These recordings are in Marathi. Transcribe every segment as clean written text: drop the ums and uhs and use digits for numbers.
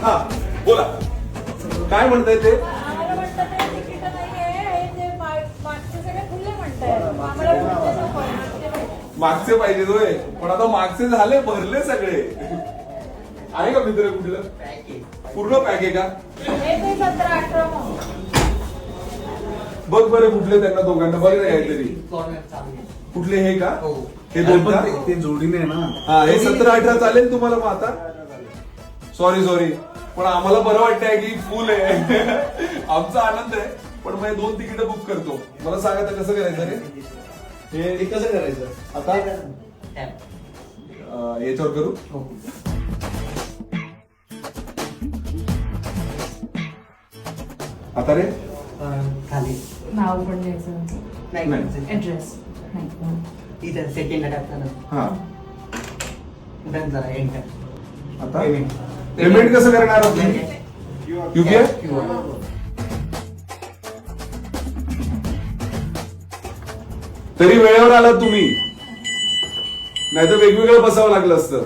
हा बोला काय म्हणताय ते. आम्हाला वाटतं ते तिकीट नाहीये, ते मागचे सगळे खुले म्हणताय. आम्हाला वाटतं ते पाहिजे. मागचे पाहिजे होय, पण आता मागचे झाले, भरले सगळे. आहे का मित्र कुठलं पूर्ण पॅक आहे का? हे ते 17-18 मग. बघ बरं कुठले त्यांना दोघांना बघ ना काहीतरी. कुठले हे का? हे दोन का? ते जोडीने आहे ना. हा हे 17-18 चालेल तुम्हाला मग आता. सॉरी पण आम्हाला बरं वाटतंय की फुल आहे. आमचा आनंद आहे, पण मग 2 तिकीट बुक करतो. मला सांगा तर कसं करायचं रे हे कसं करायचं आता. याच्यावर करू. आता रे खाली नाव पण द्यायचं, नाही ऍड्रेस नाही. इथं सेकंड टाकताना हा डन जरा एंटर. आता पेमेंट कसं करणार युपीआय. तरी वेळेवर आला तुम्ही, नाही तर वेगवेगळं बसावं लागलं असतं.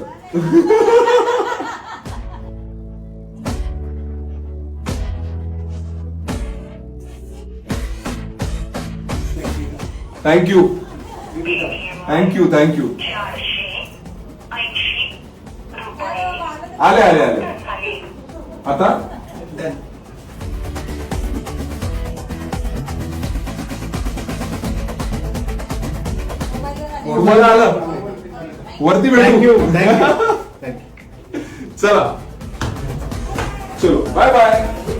Thank you thank you thank you. आले आले आले आता. तुम्हाला आलं वरती भेटू. थँक्यू. चला चलो बाय बाय.